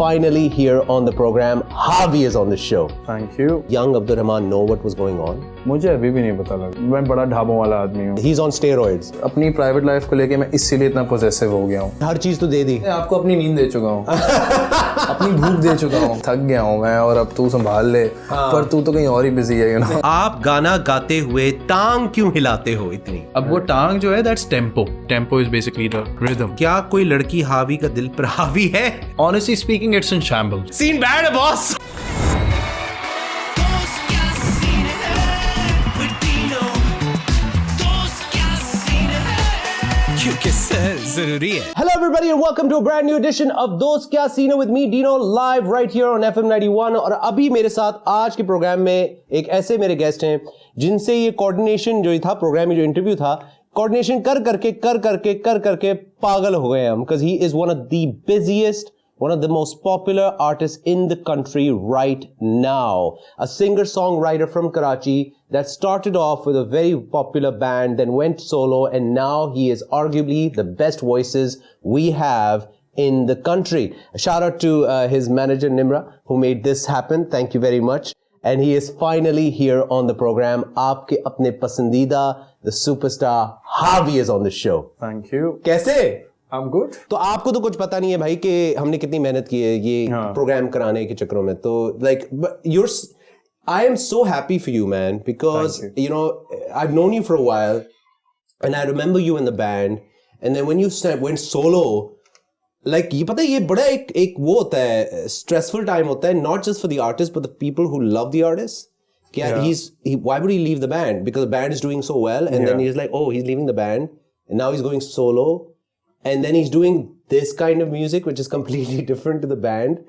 finally here on the program. Harvey is on the show. Thank you. Young Abdur Rehman know what was going on? मुझे अभी भी नहीं पता लगा. मैं बड़ा ढाबों वाला आदमी हूँ. He's on steroids. अपनी प्राइवेट लाइफ को लेके मैं इसीलिए इतना पोजेसिव हो गया हूँ. हर चीज तो दे दी. मैं आपको अपनी नींद दे चुका हूँ. अपनी भूख दे चुका हूँ. थक गया हूँ मैं और अब तू संभाल ले. पर तू तो कहीं और ही बिजी है, यू नो. आप गाना गाते हुए टांग क्यों हिलाते हो इतनी? अब वो टांग जो है that's tempo. Tempo is basically the rhythm. क्या कोई लड़की हावी का दिल पर हावी है? Honestly speaking, it's in shambles. Scene bad है बॉस. दोस्त क्या सीन है with Dino. दोस्त क्या सीन है क्योंकि सर जरूरी है. Hello everybody and welcome to a brand new edition of Dost Kya Scene Hai with me Dino live right here on FM 91. और अभी मेरे साथ आज के प्रोग्राम में एक ऐसे मेरे गेस्ट हैं जिनसे ये कोऑर्डिनेशन जो था प्रोग्राम में जो इंटरव्यू था कोऑर्डिनेशन कर करके पागल हो गए हम because he is one of the busiest, one of the most popular artists in the country right now. A singer-songwriter from Karachi that started off with a very popular band, then went solo, and now he is arguably the best voices we have in the country. A shout out to his manager Nimra who made this happen. Thank you very much. And he is finally here on the program. आपके अपने पसंदीदा the superstar Harvey is on the show. Thank you. कैसे? I'm good. तो आपको तो कुछ पता नहीं है भाई कि हमने कितनी मेहनत की है ये प्रोग्राम कराने के चक्करों में. तो like I am so happy for you, man, because you know I've known you for a while, and I remember you in the band, and then when you went solo, like ये पता है ये बड़ा एक वो होता है stressful time होता है, not just for the artist but the people who love the artist. Why would he leave the band? Because the band is doing so well, and then he's like, oh, he's leaving the band, and now he's going solo, and then he's doing this kind of music which is completely different to the band.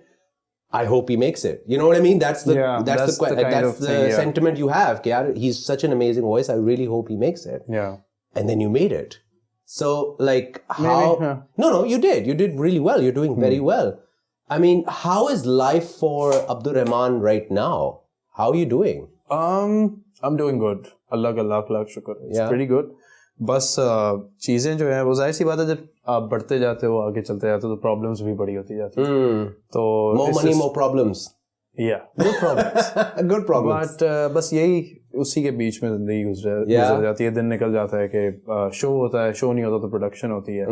I hope he makes it. You know what I mean? That's the sentiment you have. He's such an amazing voice. I really hope he makes it. Yeah. And then you made it. So like how? No, you did. You did really well. You're doing very well. I mean, how is life for Abdur Rehman right now? How are you doing? I'm doing good. Allah का लाख शुक्र. It's pretty good. बस चीजें जो है वो जाहिर सी बात है जब आप बढ़ते जाते हो आगे चलते जाते हो तो प्रॉब्लम्स भी बड़ी होती जाती है. तो more money, more problems. Yeah, good problems. Good problems. But बस यही उसी के बीच में जिंदगी गुजर जाती है. दिन निकल जाता है कि शो होता है, शो नहीं होता तो प्रोडक्शन होती है,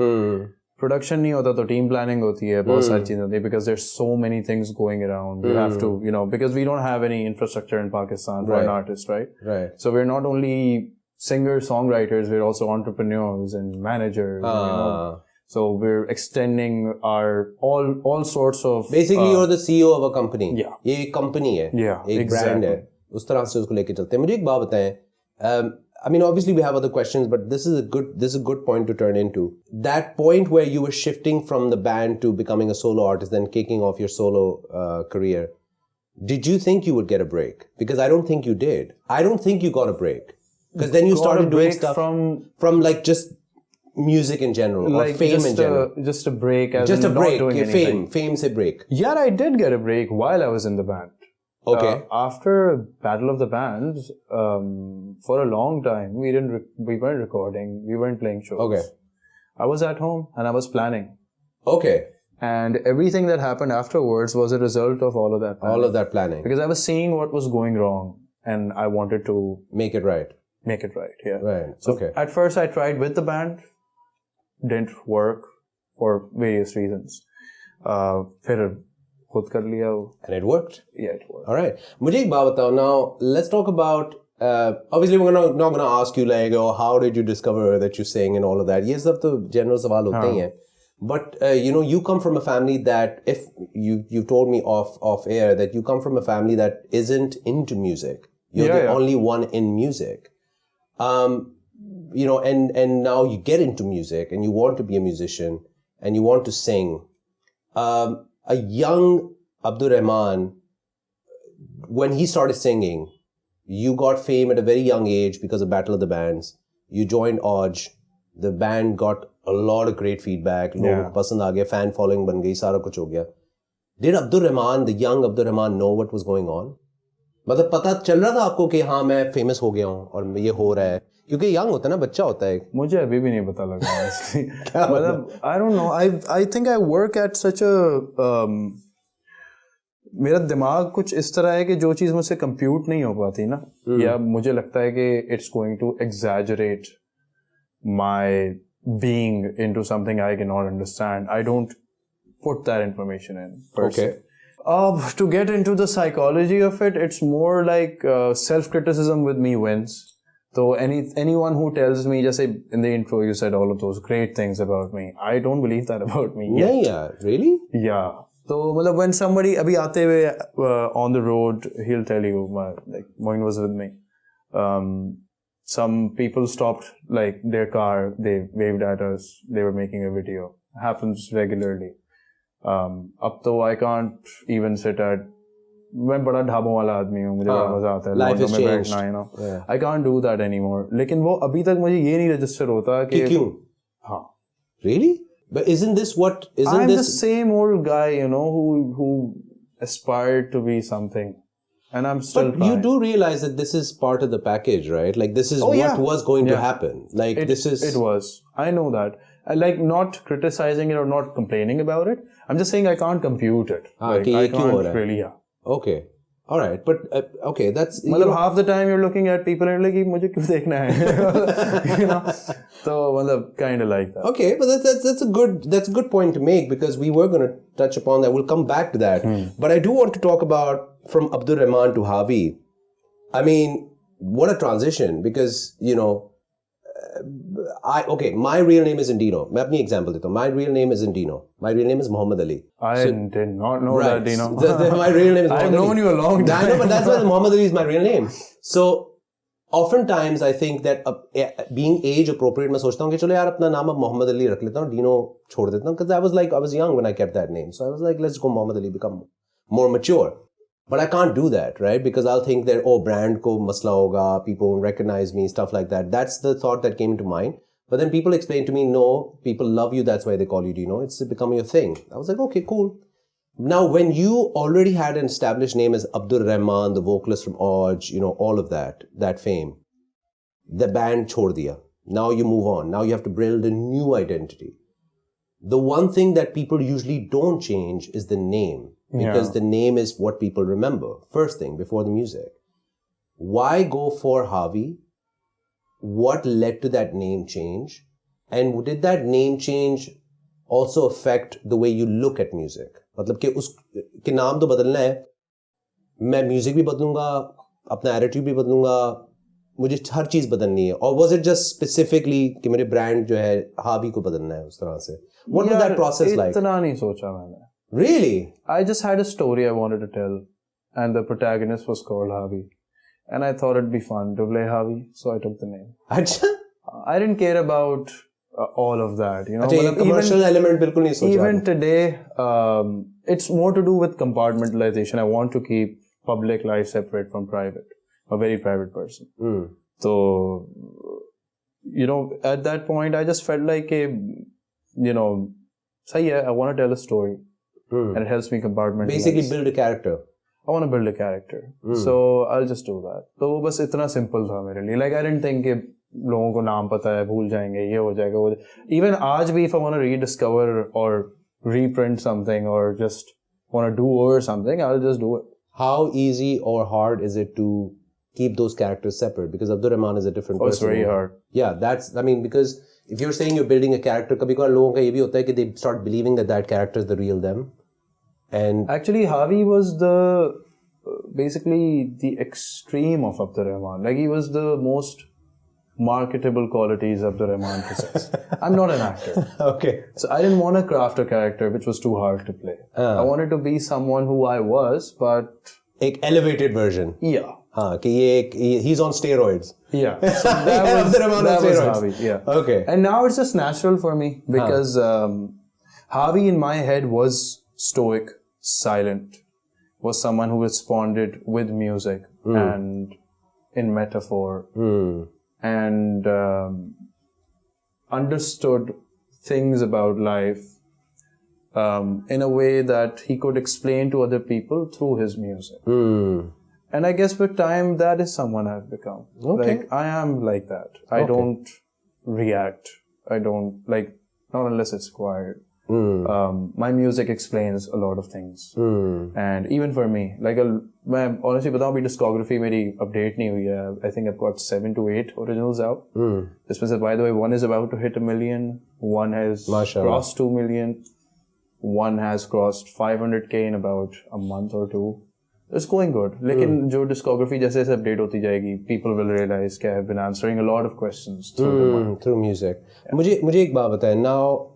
प्रोडक्शन नहीं होता तो टीम प्लानिंग होती है, बहुत सारी चीजें होती है because there's so many things going around. You have to, you know, because we don't have any infrastructure in Pakistan for an artist, right? Right. So we're not only singers, songwriters, we're also entrepreneurs and managers. You know? So we're extending our all sorts of. Basically, you're the CEO of a company. Yeah. ये एक company है. Yeah. एक brand है. उस तरह से उसको लेके चलते हैं. मुझे एक बात बताएं. I mean, obviously we have other questions, but this is a good point to turn into. That point where you were shifting from the band to becoming a solo artist, then kicking off your solo career. Did you think you would get a break? Because I don't think you did. I don't think you got a break. Because then you started doing stuff from like just music in general, like or fame in general. Just a break, as just in a break. Not doing anything. Fame se break. Yeah, I did get a break while I was in the band. Okay. After Battle of the Bands, for a long time we weren't recording, we weren't playing shows. Okay. I was at home and I was planning. Okay. And everything that happened afterwards was a result of all of that planning. All of that planning. Because I was seeing what was going wrong and I wanted to make it right. Make it right, yeah. Right. So okay. At first I tried with the band, didn't work for various reasons. फिर खुद कर लिया वो. And it worked. Yeah, it worked. All right. मुझे एक बात बताओ. Now let's talk about. Obviously, we're not gonna ask you like, oh, how did you discover that you sing and all of that. ये सब तो general सवाल होते ही हैं. But you know, you come from a family that, if you told me off air that you come from a family that isn't into music. You're the only one in music. You know, and now you get into music and you want to be a musician and you want to sing. A young Abdur Rehman, when he started singing, you got fame at a very young age because of Battle of the Bands. You joined Odge. The band got a lot of great feedback. लोगों को पसंद आ गया, fan following बन गई, सारा कुछ हो गया. Did Abdur Rehman, the young Abdur Rehman, know what was going on? मतलब पता चल रहा था आपको कि हाँ मैं फेमस हो गया हूँ और ये हो रहा है, क्योंकि यंग होता है ना, बच्चा होता है. मुझे अभी भी नहीं पता लगा. मतलब I don't know. I think I work at such a मेरा दिमाग कुछ इस तरह है कि जो चीज़ मुझसे कंप्यूट नहीं हो पाती ना, या मुझे लगता है कि it's going to exaggerate my being into something I can not understand, I don't put that information in person. Okay. To get into the psychology of it, it's more like self-criticism with me wins. So anyone who tells me, just say in the intro you said all of those great things about me, I don't believe that about me yet. Yeah, really? Yeah. So when somebody abhi aate hue on the road, he'll tell you, like Moin was with me. Some people stopped like their car, they waved at us, they were making a video. Happens regularly. अब तो I can't even sit at, मैं बड़ा ढाबों वाला आदमी हूँ, मुझे बड़ा मजा आता है Life has में changed. बैठना, you know. I can't do that anymore. लेकिन वो अभी तक मुझे ये नहीं रजिस्टर होता कि क्यों? हाँ. Really? But isn't I'm the same old guy, you know, who aspired to be something, and I'm still. But you do realize that this is part of the package, right? Like this is what was going to happen. Like it was. I know that. I like not criticizing it or not complaining about it. I'm just saying I can't compute it. Like, I can't really. Yeah. Okay. All right. But okay, that's. Half the time you're looking at people and like, मुझे क्यों देखना है? You know. So kind of like that. Okay, but that's a good point to make, because we were going to touch upon that. We'll come back to that. But I do want to talk about from Abdur Rehman to Havi. I mean, what a transition, because you know. My real name is Indino. मैं अपनी example देता हूँ. My real name is Indino. My real name is Muhammad Ali. I did not know that, Dino. My real name is Muhammad Ali. I've known you a long time. I know, but that's why Muhammad Ali is my real name. So, oftentimes I think that being age appropriate, मैं सोचता हूँ कि चलो यार अपना नाम अब Muhammad Ali रख लेता हूँ, Dino छोड़ देता हूँ, because I was young when I kept that name. So I was like, let's go Muhammad Ali, become more mature. But I can't do that, right? Because I'll think that, brand ko masla hoga, people won't recognize me, stuff like that. That's the thought that came to mind. But then people explained to me, no, people love you, that's why they call you Dino. It's becoming a thing. I was like, okay, cool. Now, when you already had an established name as Abdur Rehman, the vocalist from Oj, you know, all of that fame, the band chhod diya. Now you move on. Now you have to build a new identity. The one thing that people usually don't change is the name. Because the name is what people remember. First thing, before the music. Why go for Havi? What led to that name change? And did that name change also affect the way you look at music? मतलब कि उसके नाम तो बदलना है, मैं music भी बदलूंगा, अपना एटीट्यूड भी बदलूंगा, मुझे हर चीज बदलनी है. और was it just specifically कि मेरे ब्रांड जो है हावी को बदलना है उस तरह से? What was that process like? इतना नहीं सोचा मैंने. Really? I just had a story I wanted to tell, and the protagonist was called Havi, and I thought it'd be fun to play Havi, so I took the name. Achha? I didn't care about all of that, you know. Achha, commercial element bilkul nahi socha. Even today, it's more to do with compartmentalization. I want to keep public life separate from private. A very private person. So, you know, at that point, I just felt like I want to tell a story. And it helps me compartmentalize. Basically build a character. I want to build a character. So I'll just do that. तो वो बस इतना simple था मेरे लिए. Like I didn't think कि लोगों को नाम पता है, भूल जाएंगे, ये हो जाएगा, वो. Even आज भी if I want to rediscover or reprint something or just want to do over something, I'll just do it. How easy or hard is it to keep those characters separate? Because Abdur Rehman is a different person. It's very hard. Yeah, because if you're saying you're building a character, कभी कभार लोगों का ये भी होता है कि they start believing that character is the real them. And actually, Havi was basically the extreme of Abdur Rehman. Like he was the most marketable qualities Abdur Rehman possessed. I'm not an actor. Okay. So I didn't want to craft a character which was too hard to play. I wanted to be someone who I was, but एक elevated version. Yeah. हाँ कि he's on steroids. Yeah. So that was Havi. Yeah. Okay. And now it's just natural for me because Havi in my head was stoic, silent, was someone who responded with music and in metaphor and understood things about life in a way that he could explain to other people through his music. And I guess with time, that is someone I've become. Okay. Like, I am like that. I don't react. I don't, not unless it's required. My music explains a lot of things. And even for me, like मैं honestly बताऊं अभी discography मेरी update नहीं हुई है. I think I've got 7 to 8 originals out. This was, by the way, one is about to hit 1 million, one has crossed 2 million, one has crossed 500K in about a month or two. It's going good. लेकिन जो discography जैसे जैसे update होती जाएगी, people will realize that I've been answering a lot of questions through music. मुझे एक बात बताएं. Now,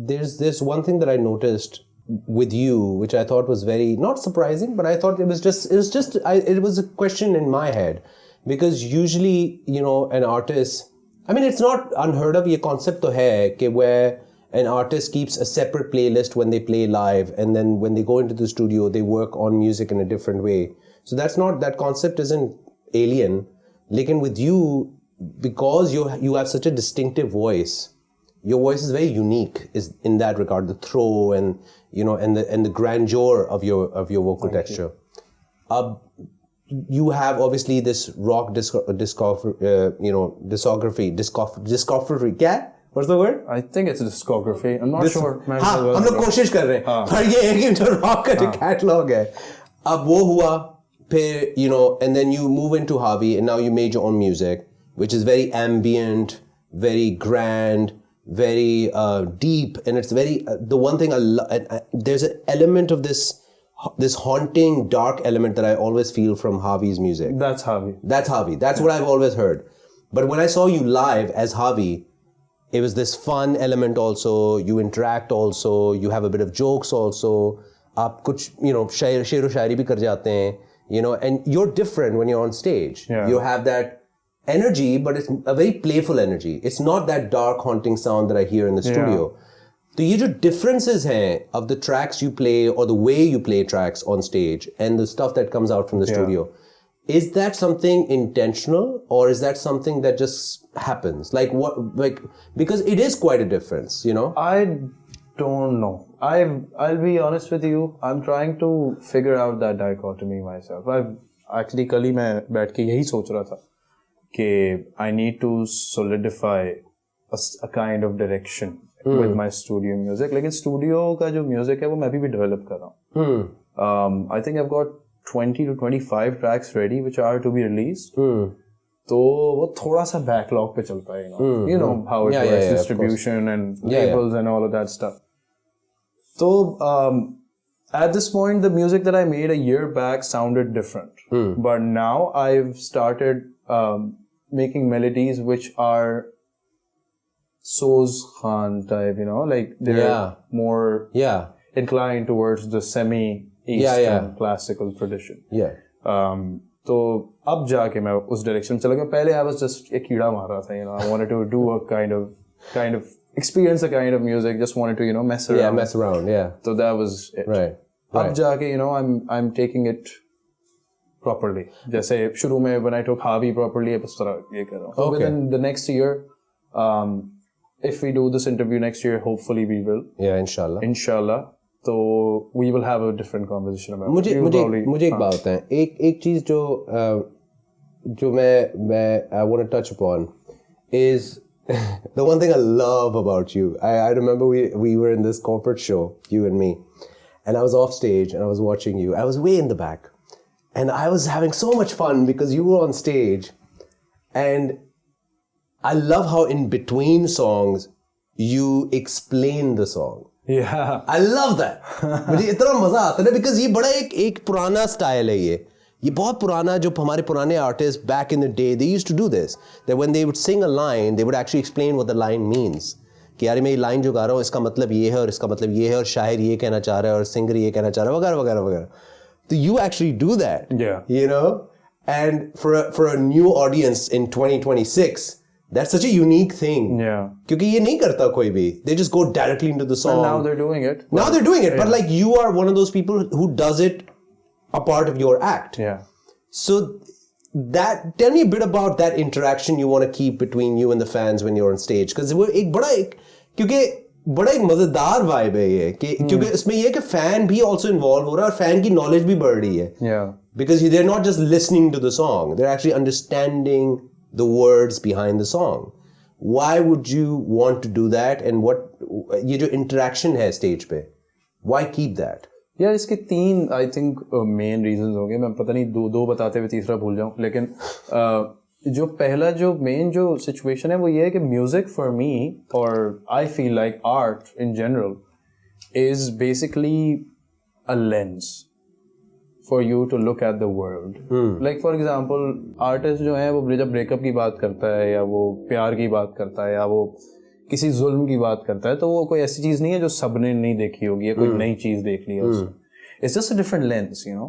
there's this one thing that I noticed with you, which I thought was very not surprising, but I thought it was a question in my head, because usually, you know, an artist, I mean, it's not unheard of. ये concept तो है कि where an artist keeps a separate playlist when they play live, and then when they go into the studio, they work on music in a different way. So that concept isn't alien. Lekin with you, because you have such a distinctive voice, your voice is very unique is in that regard, the throw and, you know, and the grandeur of your vocal texture. You have obviously this rock discography. क्या? What's the word? I think it's a discography. I'm not sure. हाँ, हम लोग कोशिश कर रहे हैं. पर ये है कि जो rock का जो catalog है, अब वो हुआ, फिर, you know, and then you move into Harvey, and now you made your own music, which is very ambient, very grand, very deep, and it's very, the one thing there's an element of this haunting, dark element that I always feel from Harvey's music. That's Harvey. That's what I've always heard. But when I saw you live as Harvey, it was this fun element also. You interact also. You have a bit of jokes also. आप कुछ, you know, शेर व शायरी भी कर जाते हैं, you know, and you're different when you're on stage. Yeah. You have that energy, but it's a very playful energy. It's not that dark, haunting sound that I hear in the studio. तो ये जो differences हैं of the tracks you play or the way you play tracks on stage and the stuff that comes out from the studio, is that something intentional, or is that something that just happens? Like because it is quite a difference, you know? I don't know. I'll be honest with you. I'm trying to figure out that dichotomy myself. I've actually कल ही मैं बैठ के यही सोच रहा था कि I need to solidify a kind of direction with my studio music. लेकिन studio का जो music है वो मैं अभी भी develop कर रहा हूँ. I think I've got 20 to 25 tracks ready which are to be released. तो वो थोड़ा सा backlog पे चलता है, you know how it works, distribution and labels and all of that stuff. So at this point, the music that I made a year back sounded different, but now I've started making melodies which are Soz Khan type, you know, like they're more inclined towards the semi-Eastern classical tradition. तो अब जाके मैं उस direction में चला गया. पहले I was just एक कीड़ा मार रहा था, you know, I wanted to do a kind of experience a kind of music, just wanted to, you know, mess around. So that was it. Right. अब जाके, you know, I'm taking it properly. जैसे शुरू में when I took Havi properly, अब उस तरह ये कर रहा हूँ. So within the next year, if we do this interview next year, hopefully we will. Yeah, inshallah. तो we will have a different conversation about it. मुझे एक बात बताएं. एक चीज जो मैं I want to touch upon is the one thing I love about you. I remember we were in this corporate show, you and me, and I was off stage and I was watching you. I was way in the back, and I was having so much fun because you were on stage, and I love how in between songs you explain the song. Yeah, I love that. मुझे इतना मजा आता है because ये बड़ा एक पुराना style है. ये बहुत पुराना, जो हमारे पुराने artists back in the day, they used to do this, that when they would sing a line, they would actually explain what the line means. कि यार मैं ये लाइन जो गा रहा हूँ इसका मतलब ये है और इसका मतलब ये है और शायर ये कहना चाह रहा है और सिंगर ये कहना चाह रहा है वगैरह वगैरह वगैरह. So you actually do that. Yeah. You know, and for a new audience in 2026. That's such a unique thing. Yeah. क्योंकि ये नहीं करता कोई भी. They just go directly into the song. And now they're doing it. But like you are one of those people who does it a part of your act. Yeah. So tell me a bit about that interaction you want to keep between you and the fans when you're on stage. Because वो क्योंकि बड़ा एक मजेदार vibe है ये क्योंकि इसमें ये कि fan भी also involved हो रहा है और fan की knowledge भी बढ़ रही है. Yeah. Because they're not just listening to the song. They're actually understanding the words behind the song, why would you want to do that, and what ये जो interaction है stage पे, why keep that? यार इसके 3 I think main reasons होंगे. मैं पता नहीं दो बताते हुए तीसरा भूल जाऊं, लेकिन जो पहला जो मेन जो सिचुएशन है वो ये है कि म्यूजिक फॉर मी, और I feel like art in general is basically a lens for you to look at the world. Like for example artist जो है वो जब ब्रेकअप की बात करता है, या वो प्यार की बात करता है, या वो किसी जुल्म की बात करता है, तो वो कोई ऐसी चीज नहीं है जो सबने नहीं देखी होगी या कोई नई चीज देख ली है उसने. It's just a different lens, you know.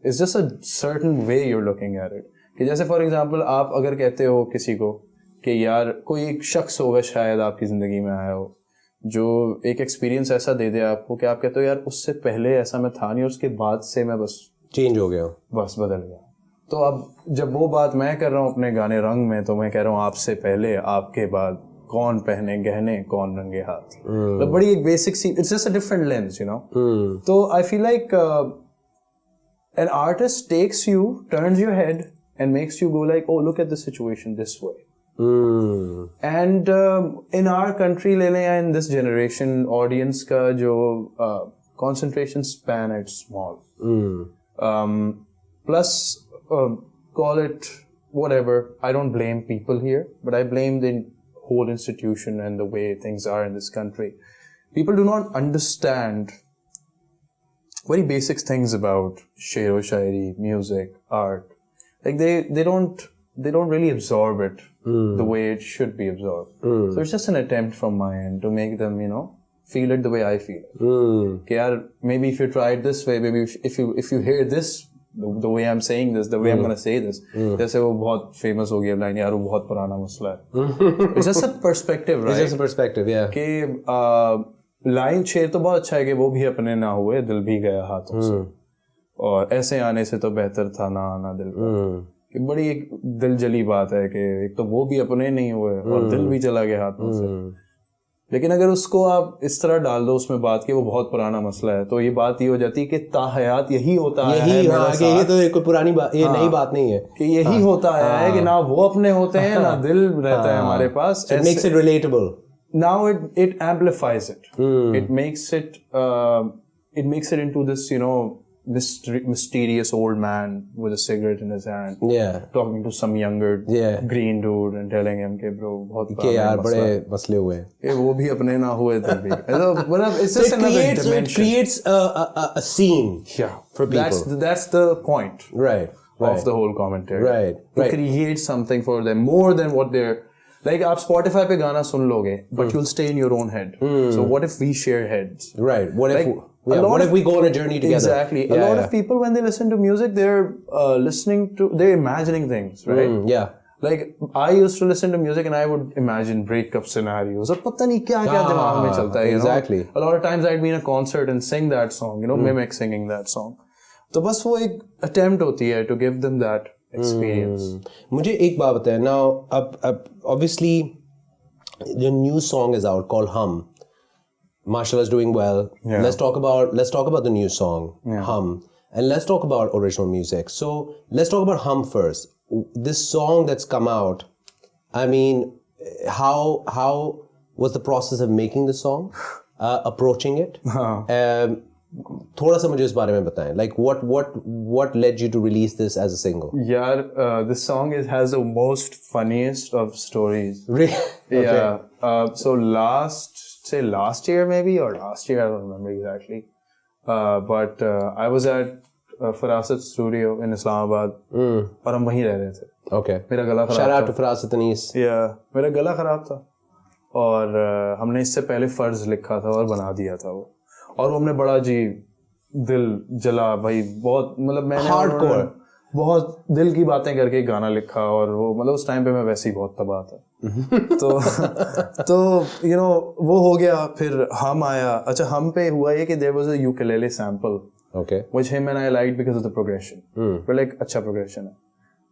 It's just a certain way you are looking at it. कि जैसे फॉर एग्जांपल आप अगर कहते हो किसी को कि यार कोई एक शख्स होगा शायद आपकी जिंदगी में आया हो जो एक एक्सपीरियंस ऐसा दे दे आपको कि आप कहते हो यार उससे पहले ऐसा मैं था नहीं, और उसके बाद से मैं बस चेंज हो गया, बस बदल गया. तो अब जब वो बात मैं कर रहा हूँ अपने गाने रंग में, तो मैं कह रहा हूँ आपसे पहले आपके बाद कौन पहने गहने कौन रंगे हाथ. तो बड़ी एक बेसिक सी, it's just a different lens, you know. तो I feel like an artist takes you, turns your head and makes you go like, oh, look at the situation this way. And in our country ले लें या in this generation, audience का जो concentration span is small. Plus, call it whatever. I don't blame people here, but I blame the whole institution and the way things are in this country. People do not understand very basic things about shero shairi, music, art. Like they don't really absorb it the way it should be absorbed. So it's just an attempt from my end to make them, you know, feel it the way I feel it. Okay, maybe if you try it this way, maybe if you hear this, the way I'm saying this, the way I'm gonna say this, जैसे वो बहुत famous हो गया line, यार वो बहुत पुराना मसला है. It's just a perspective, right? It's just a perspective, yeah. कि line शेर तो बहुत अच्छा है कि वो भी अपने ना हुए, दिल भी गया हाथों से. और ऐसे आने से तो बेहतर था ना आना दिल पर. कि बड़ी एक दिल जली बात है कि एक तो वो भी अपने नहीं हुए और दिल भी चला गया हाथों से. लेकिन अगर उसको आप इस तरह डाल दो उसमें बात की वो बहुत पुराना मसला है, तो ये बात ये हो जाती है कि ताहयात यही होता है. ये तो एक पुरानी बात, ये नई बात नहीं है कि यही होता है कि ना वो अपने होते हैं ना दिल रहता है हमारे पास. It makes it relatable. Now it amplifies it. It makes it into this, you know, mysterious old man with a cigarette in his hand, talking to some younger green dude and telling him कि bro बहुत के यार बड़े मसले हुए कि वो भी अपने ना हुए थे भी. It's just another dimension. It creates a scene for people. That's the point, right, of the whole commentary. Right. To create something for them more than what they're like. आप Spotify पे गाना सुन लोगे, but you'll stay in your own head. So what if we share heads? Right. What if we go on a journey together? Exactly. A lot of people, when they listen to music, they're imagining things, right? Yeah. Like, I used to listen to music and I would imagine breakup scenarios. और पता नहीं क्या दिमाग में चलता है, exactly. A lot of times I'd be in a concert and sing that song, you know, mimic singing that song. तो बस वो एक attempt होती है to give them that experience. मुझे एक बात बताएं. Now, अब obviously, the new song is out called Hum. Marshall is doing well. Yeah. Let's talk about the new song, Hum, and let's talk about original music. So let's talk about Hum first. This song that's come out, I mean, how was the process of making the song, approaching it? थोड़ा सा मुझे इस बारे में बताएं. Like what led you to release this as a single? यार, this song has the most funniest of stories. Really? Yeah. So last year maybe, or last year, I don't remember exactly. But I was at Farasat Studio in Islamabad. और हम वहीं रह रहे थे. Okay. मेरा गला खराब था. Shout out to Farasat Anis. Yeah. मेरा गला खराब था. और हमने इससे पहले फर्ज लिखा था और बना दिया था वो. और वो हमने बड़ा जी दिल जला भाई, बहुत मतलब मैंने Hardcore. बहुत दिल की बातें करके गाना लिखा. और वो मतलब उस टाइम पे मैं वैसे ही बहुत तबाह था. तो you know वो हो गया. फिर हम आया. अच्छा, हम पे हुआ ये कि there was a ukulele sample, which him and I liked because of the progression. But like अच्छा progression है.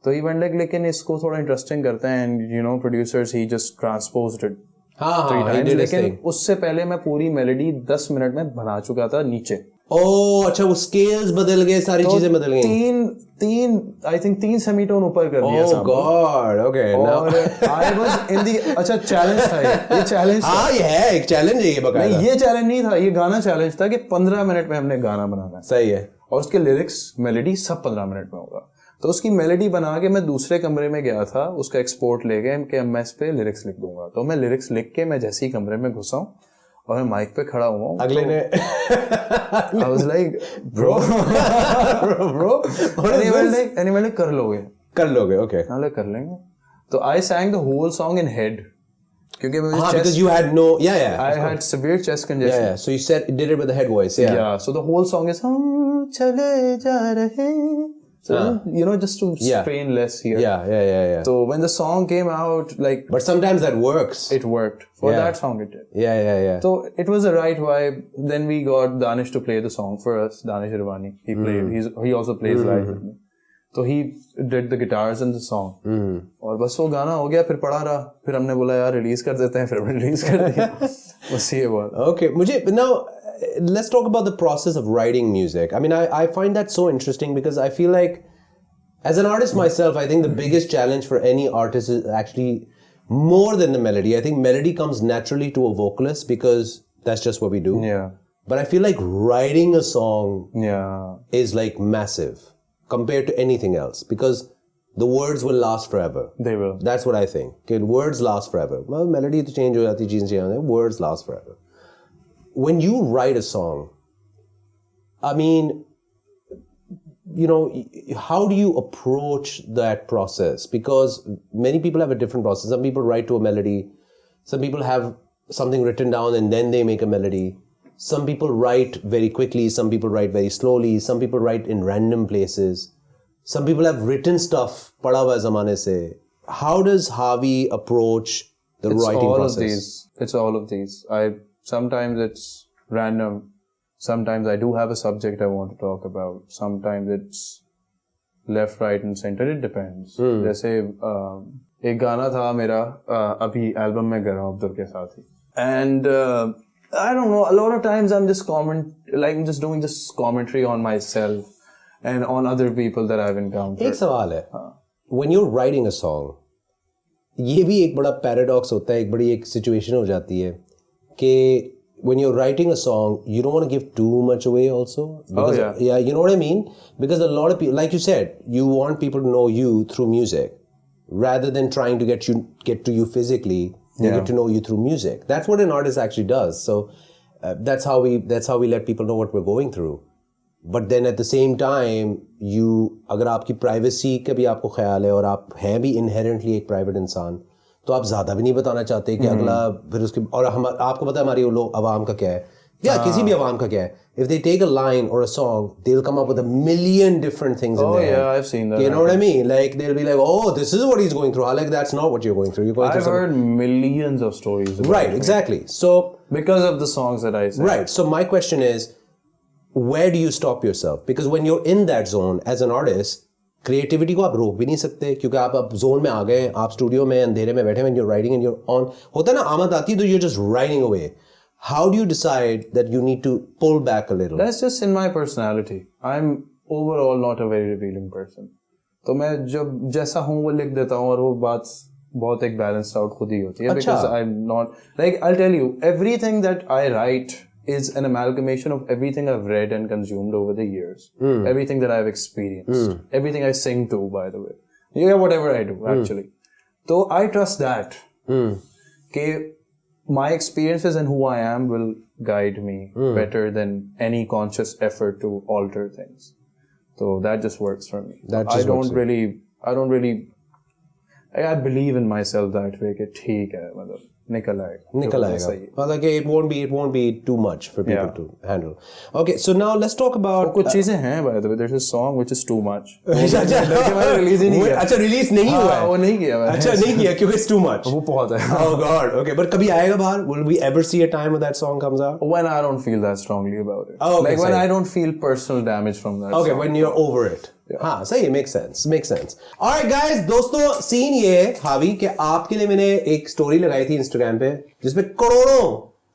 तो he went like लेकिन इसको थोड़ा interesting करते हैं, and you know producers he just transposed it 3 times. लेकिन उससे पहले मैं पूरी मेलोडी 10 मिनट में बना चुका था नीचे. ओह अच्छा, वो स्केल्स बदल गए, सारी चीजें बदल गई. तीन सेमीटोन ऊपर कर दिया. Oh God, okay. और I was in the अच्छा चैलेंज था ये चैलेंज. हाँ ये है, एक चैलेंज है ये बकायदा. नहीं ये चैलेंज नहीं था, ये गाना चैलेंज था कि 15 मिनट में हमने गाना बनाना है. सही है. और उसके लिरिक्स मेलोडी सब 15 मिनट में होगा. तो उसकी मेलोडी बना के मैं दूसरे कमरे में गया था, उसका एक्सपोर्ट लेके कि मैं इस पे लिरिक्स लिख दूंगा. तो मैं लिरिक्स लिख के मैं जैसे ही कमरे में घुसा हूँ और मैं माइक पे खड़ा हुआ हूँ, अगले ने I was like bro and he went like कर लोगे okay. हाँ कर लेंगे. तो I sang the whole song in head क्योंकि मुझे because you had no I had severe chest congestion. Yeah, so you did it with the head voice. Yeah, so the whole song is हम चले जा रहे. So, just to strain less here. Yeah. So when the song came out, like... But sometimes that works. It worked. For that song it did. Yeah. So it was the right vibe. Then we got Danish to play the song for us. Danish Irvani. He played. He also plays live with me. So he did the guitars in the song. और बस वो गाना हो गया, फिर पड़ा रहा. फिर हमने बोला यार रिलीज कर देते हैं, फिर हमने रिलीज कर दिया. बस ये बात. Okay, now let's talk about the process of writing music. I mean, I find that so interesting because I feel like, as an artist myself, I think the biggest challenge for any artist is actually more than the melody. I think melody comes naturally to a vocalist because that's just what we do. Yeah. But I feel like writing a song is like massive compared to anything else because the words will last forever. They will. That's what I think. Okay, words last forever. Well, melody to change ho jati, cheez change ho jati, words last forever. When you write a song, I mean, how do you approach that process? Because many people have a different process. Some people write to a melody. Some people have something written down and then they make a melody. Some people write very quickly. Some people write very slowly. Some people write in random places. Some people have written stuff, pada hua zamane se. How does Harvey approach the writing process? It's all of these. Sometimes it's random. Sometimes I do have a subject I want to talk about. Sometimes it's left, right and center. It depends. जैसे एक गाना था मेरा अभी album में कर रहा हूँ अब्दुर के साथ ही. And I don't know, a lot of times I'm just doing this commentary on myself and on other people that I've encountered. एक सवाल है. When you're writing a song, ये भी एक बड़ा paradox होता है, एक बड़ी एक situation हो जाती है कि when you're writing a song, you don't want to give too much away also. Because, yeah, you know what I mean? Because a lot of people, like you said, you want people to know you through music rather than trying to get to you physically. They get to know you through music. That's what an artist actually does. So that's how we let people know what we're going through. But then at the same time, अगर आपकी privacy का भी आपको ख्याल है और आप हैं भी inherently एक private इंसान, तो आप ज़्यादा भी नहीं बताना चाहते कि अगला फिर उसके और आपको पता है हमारी लोग अवाम का क्या है या किसी भी अवाम का क्या है. If they take a line or a song, they'll come up with a million different things in there. Oh yeah, I've seen that. You know what I mean? Like they'll be like, oh, this is what he's going through. Like that's not what you're going through. You're going I've through heard millions of stories. Right, exactly. So because of the songs that I sing. Right. So my question is, where do you stop yourself? Because when you're in that zone as an artist, creativity को आप रोक भी नहीं सकते क्योंकि आप अब zone में आ गए, आप स्टूडियो में अंधेरे में बैठे हैं, you're writing and you're on. होता है ना, आमद आती है तो you're just writing away. How do you decide that you need to pull back a little? That's just in my personality. I'm overall not a very revealing person. तो मैं जब जैसा हूँ वो लिख देता हूँ और वो बात बहुत एक balanced out खुद ही होती है. Because I'm not, like I'll tell you, everything that I write is an amalgamation of everything I've read and consumed over the years. Everything that I've experienced. Everything I sing to, by the way. Yeah, whatever I do, actually. So I trust that. Okay, my experiences and who I am will guide me better than any conscious effort to alter things. So that just works for me. I don't really, I believe in myself that way. कि ठीक है, मतलब निकल आएगा. Well, like it won't be too much for people to handle. Okay, so now let's talk about कुछ चीजें हैं, by the way. There's a song which is too much. अच्छा रिलीज नहीं हुआ है. वो नहीं किया मैंने. अच्छा नहीं किया क्योंकि it's too much. वो बहुत है. Oh God. Okay, but कभी आएगा बाहर? Will we ever see a time when that song comes out? When I don't feel that strongly about it. Oh, okay, like when I don't feel personal damage from that. Okay, song. when you're over it. हाँ सही है, makes sense. Alright guys, दोस्तों scene ये है हावी कि आपके लिए मैंने एक स्टोरी लगाई थी इंस्टाग्राम पे जिसपे करोड़ों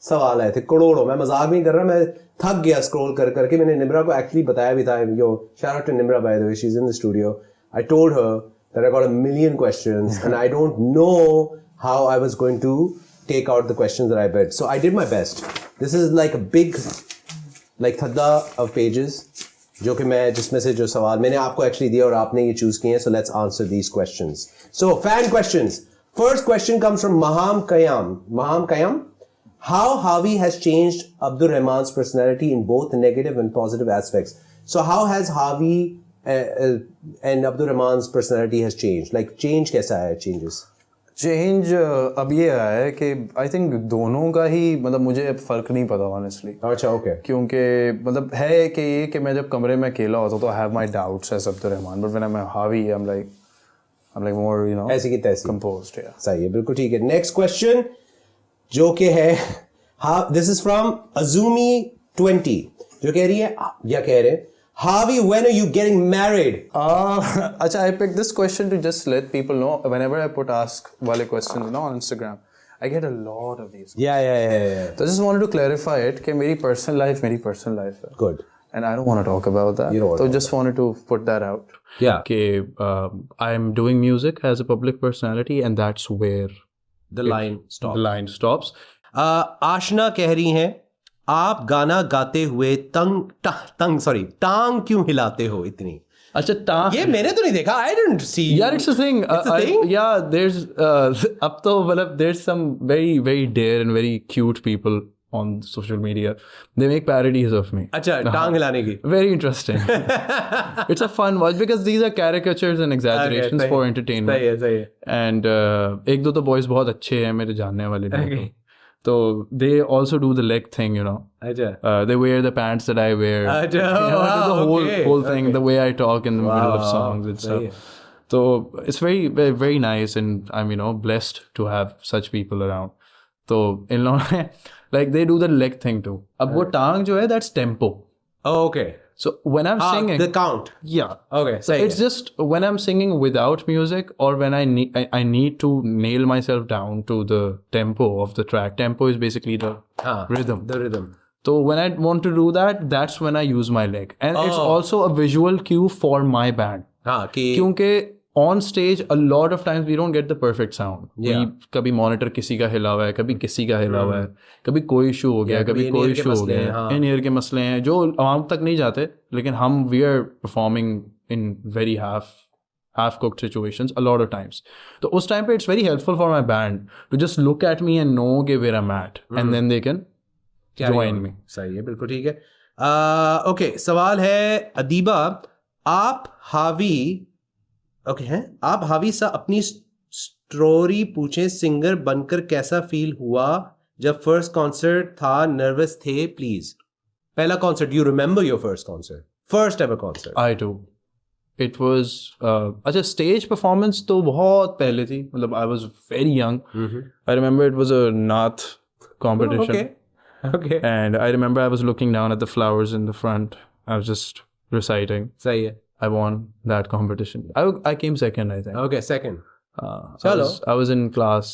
सवाल आए थे करोड़ों. मैं मजाक नहीं कर रहा, मैं थक गया स्क्रॉल कर करके. मैंने निम्रा को एक्चुअली बताया भी था. Yo, shout out to Nimra by the way, she's in the studio. I told her that I got a million questions and I don't know how I was going to take out the questions that I bet. So I did my best. This is like a big like thadda of pages जो कि मैं जिसमें से जो सवाल मैंने आपको actually दिया और आपने ये चूज किए हैं. So let's answer these questions. So fan questions. First question comes from Maham Kayam. How Havi has changed Abdur Rehman's personality in both negative and positive aspects. So how has Havi and Abdur Rehman's personality has changed? Like change कैसा है changes? Change अब ये आया है कि I think दोनों का ही मतलब मुझे अब फर्क नहीं पता ऑनेस्टली. अच्छा ओके. क्योंकि मतलब है कि ये कि मैं जब कमरे में अकेला होता तो I have my doubts as Abdur Rahman, but when I am हावी I am like more you know ऐसी की तैसी कंपोज्ड. या सही है, बिल्कुल ठीक है. नेक्स्ट क्वेश्चन जो कि है दिस इज फ्रॉम Azumi20 जो कह रही है या कह रहे Harvey, when are you getting married? Acha, I picked this question to just let people know. Whenever I put ask wale questions on Instagram, I get a lot of these. Yeah. So I just wanted to clarify it कि मेरी personal life है. Good. And I don't want to talk about that. You don't want so just wanted to put that out. Yeah. कि I'm doing music as a public personality and that's where the line stops. आशना कह रही हैं आप गाना गाते हुए टांग क्यों हिलाते हो इतनी? अच्छा टांग ये मैंने तो नहीं देखा. I didn't see. Yeah, it's a thing. Yeah, there's अब तो मतलब there's some very very dear and very cute people on social media. They make parodies of me. अच्छा टांग हिलाने की. Very interesting. It's a fun watch because these are caricatures and exaggerations for entertainment. सही है. And एक दो तो boys बहुत अच्छे हैं मेरे जानने वाले लोग. So they also do the leg thing, you know. They wear the pants that I wear. The whole thing, the way I talk in the middle of songs and stuff. So it's very, very, very nice, and I'm blessed to have such people around. So in like they do the leg thing too. Ab wo tang jo hai, that's tempo. Oh, okay. So when I'm singing, the count. Yeah. Okay. So it's just when I'm singing without music, or when I need to nail myself down to the tempo of the track. Tempo is basically the rhythm. The rhythm. So when I want to do that, that's when I use my leg, and it's also a visual cue for my band. क्योंकि on stage a lot of times we don't get the perfect sound. कभी monitor किसी का हिला हुआ है, कभी किसी का हिला हुआ है, कभी कोई इशू हो गया, कभी कोई इशू हो गया. इन ईयर के मसले हैं जो आवाम तक नहीं जाते, लेकिन हम we are performing in very half cooked situations a lot of times. तो उस time पे it's very helpful for my band to just look at me and know where I'm at, and then they can join me. सही है, बिल्कुल ठीक है. Okay, सवाल है अदीबा. आप हावी सा अपनी स्टोरी पूछें. सिंगर बनकर कैसा फील हुआ जब फर्स्ट कॉन्सर्ट था? नर्वस थे प्लीज? पहला concert, you remember your first ever concert? I do. It was अच्छा स्टेज परफॉर्मेंस तो बहुत पहले थी, मतलब I was very young. I remember it was a Nath competition. Okay. And I remember I was looking down at the flowers in the front. I was just reciting. सही है. I won that competition. I came second, I think. Okay, second. I was in class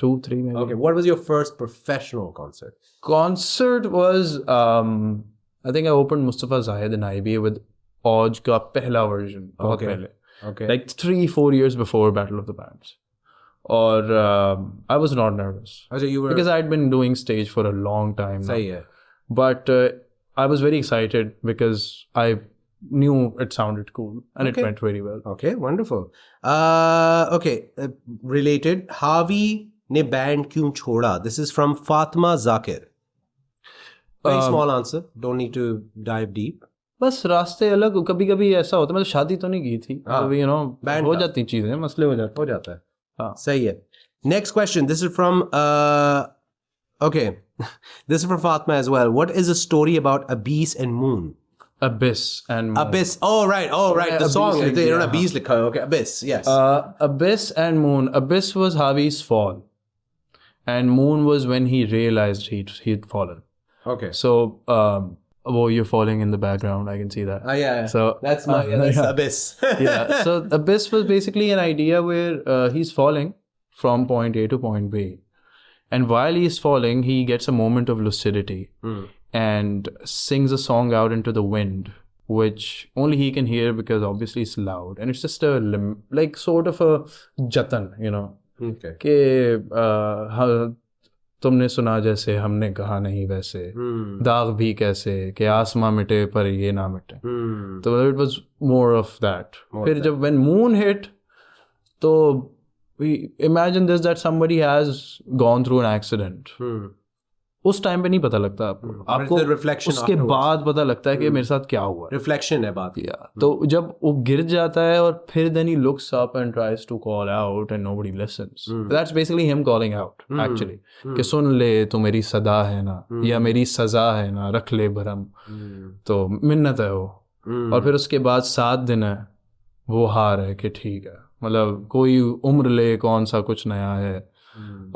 2-3 maybe. Okay, what was your first professional concert? Concert was I think I opened Mustafa Zahid in IBA with Aaj ka pehla version. Okay. Okay. Like 3-4 years before Battle of the Bands. Or I was not nervous. So you were... Because I'd been doing stage for a long time now. सही है. But I was very excited because I knew it sounded cool and it went very well. Okay, wonderful. Okay, related. Havi ने band क्यों छोड़ा? This is from Fatima Zakir. Very small answer. Don't need to dive deep. बस रास्ते अलग. कभी-कभी ऐसा होता है. मतलब शादी तो नहीं की थी. कभी हो जाती चीजें, मसले हो जाता है. हाँ. सही है. Next question. This is from okay. This is from Fatima as well. What is a story about Abyss and Moon? Abyss and Moon. Abyss. Oh right. The Abyss, song. They don't yeah. Abyss likha. Okay. Abyss. Yes. Abyss and Moon. Abyss was Havi's fall, and Moon was when he realized he'd fallen. Okay. So you're falling in the background. I can see that. Yeah. So that's Abyss. Yeah. So Abyss was basically an idea where he's falling from point A to point B, And while he's falling, he gets a moment of lucidity and sings a song out into the wind, which only he can hear because obviously it's loud. And it's just a like sort of a jatan, you know. Okay. कि तुमने सुना जैसे हमने कहा नहीं वैसे दाग भी कैसे कि आसमां मिटे पर ये ना मिटे. तो it was more of that. फिर जब when moon hit, तो we imagine this that somebody has gone through an accident. उस टाइम पे नहीं पता लगता आपको रिफ्लेक्शन उसके बाद पता लगता है कि मेरे साथ क्या हुआ. रिफ्लेक्शन है बात. तो जब वो गिर जाता है और फिर then he looks up and tries to call out and nobody listens. That's basically him calling out actually. कि सुन ले तो मेरी सदा है ना या मेरी सजा है ना रख ले भरम. तो मिन्नत है वो. और फिर उसके बाद 7 दिन है वो हार है कि ठीक है मतलब कोई उम्र ले कौन सा कुछ नया है.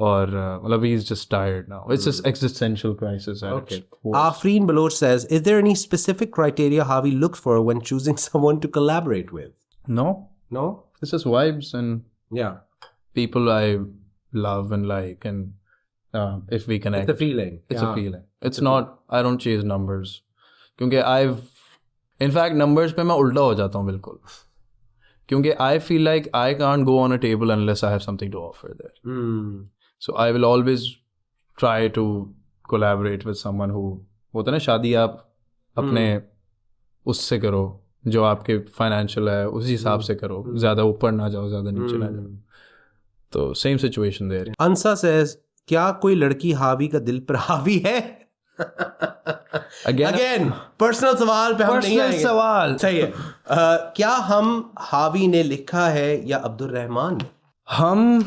और मतलब he's just tired now. It's just existential crisis. Okay. Afreen Baloch says, is there any specific criteria Harvey looks for when choosing someone to collaborate with? No. It's just vibes and people I love and like, and if we connect. It's a feeling. It's a feeling. It's not. I don't chase numbers. क्योंकि in fact numbers पे मैं उल्टा हो जाता हूँ बिल्कुल. क्योंकि I feel like I can't go on a table unless I have something to offer there. So I will always try to collaborate with someone who होता है ना शादी आप अपने उससे करो जो आपके फाइनेंशियल है उसी हिसाब से करो. ज़्यादा ऊपर ना जाओ ज़्यादा नीचे ना जाओ. तो same situation there. Ansa says क्या कोई लड़की हावी का दिल पर हावी है? Again, पर्सनल सवाल पे हम नहीं आएंगे. सवाल सही है. क्या हम हावी ने लिखा है या अब्दुल रहमान ने? हम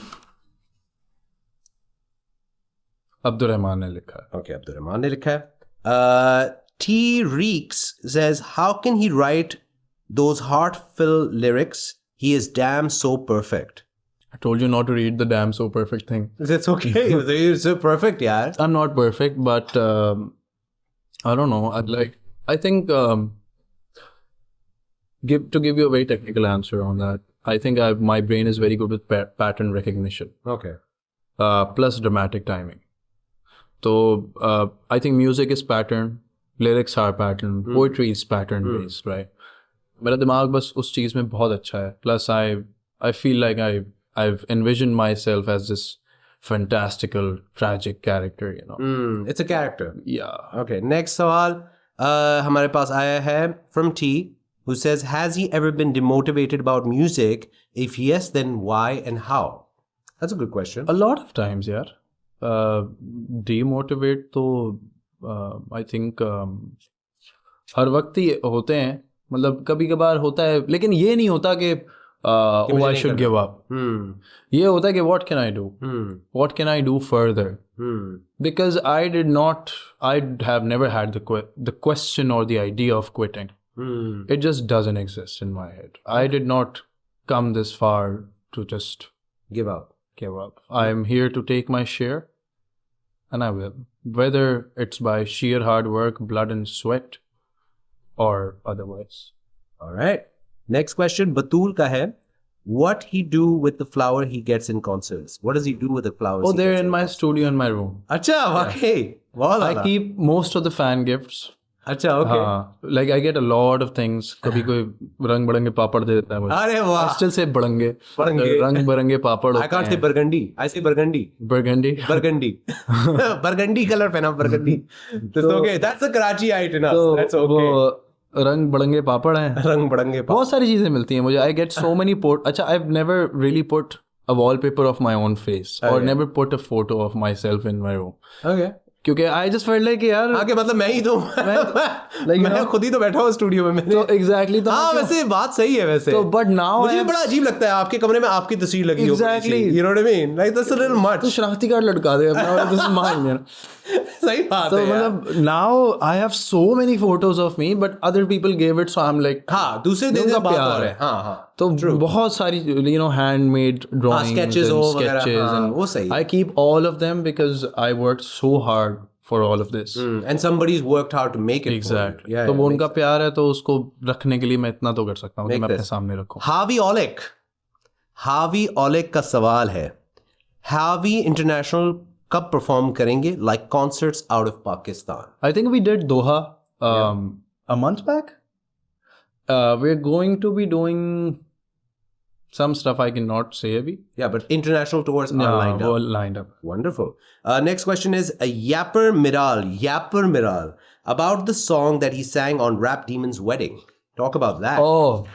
अब्दुर रहमान ने लिखा है. Okay, अब्दुल रहमान ने लिखा है. T. Reeks says, how can he write those heart-filled lyrics? He is damn so perfect. I told you not to read the damn so perfect thing. It's okay. It's so perfect, yeah. I'm not perfect, but I don't know. I think to give you a very technical answer on that, I think my brain is very good with pattern recognition. Okay. Plus dramatic timing. So I think music is pattern, lyrics are pattern, poetry is pattern based, right? मेरा दिमाग बस उस चीज़ में बहुत अच्छा है. Plus I feel like I've envisioned myself as this fantastical, tragic character, you know. It's a character. Yeah. Okay, next सवाल हमारे पास आया है from T, who says, has he ever been demotivated about music? If yes, then why and how? That's a good question. A lot of times, यार. Demotivate तो I think हर वक्त ही होते हैं. मतलब कभी कभार होता है लेकिन ये नहीं होता कि oh, I should give up. ये होता है कि what can I do? What can I do further? Because I have never had the question or the idea of quitting. It just doesn't exist in my head. I did not come this far to just give up. I am here to take my share, and I will. Whether it's by sheer hard work, blood and sweat, or otherwise. All right. Next question, Batul ka hai. What he do with the flower he gets in concerts? What does he do with the flowers? Oh, they're in my studio in my room. Acha, okay. I keep most of the fan gifts. Acha, okay. Like I get a lot of things. कभी कोई रंग बरंगे पापड़ दे देता है मुझे. अरे वाह. I still say बरंगे. रंग बरंगे पापड़. I can't say burgundy. I say burgundy. Burgundy. Burgundy color पहना burgundy. That's okay. That's a Karachiite na. That's okay. रंग बड़ंगे पापड़ हैं. रंग बड़ंगे पापड़. बहुत सारी चीजें मिलती हैं मुझे. I get so many अच्छा I've never really put a wallpaper of my own face or never put a photo of myself in my room. Okay. क्योंकि I just felt like यार आगे मतलब मैं ही तो मैं खुद ही तो बैठा हूँ स्टूडियो में. तो exactly तो हाँ वैसे बात सही है वैसे. तो but now मुझे बड़ा अजीब लगता है आपके कमरे में आपकी तस्वीर लगी हो. Exactly. You know what I mean? Like that's a little much. तो शनाख्ती कार्ड लटका दे अपना. This is mine यार. सही बात है. तो मतलब now I have so many photos of me but other people gave it so I'm like हाँ दूसरे दिन का बात और है. हाँ तो बहुत सारी handmade drawings sketches and वो सही. I keep all of them because I worked so hard for all of this. And somebody's worked hard to make it. Exactly. Yeah, तो वो उनका प्यार है तो उसको रखने के लिए मैं इतना तो कर सकता हूँ कि मैं अपने सामने रखूँ. Harvey Olek का सवाल है. Harvey International कब perform करेंगे like concerts out of Pakistan? I think we did Doha a month back. We're going to be doing some stuff I cannot say abhi. Yeah, but international tours are lined up. All lined up. Wonderful. Next question is Yapper Miral, about the song that he sang on Rap Demon's wedding. Talk about that. Oh,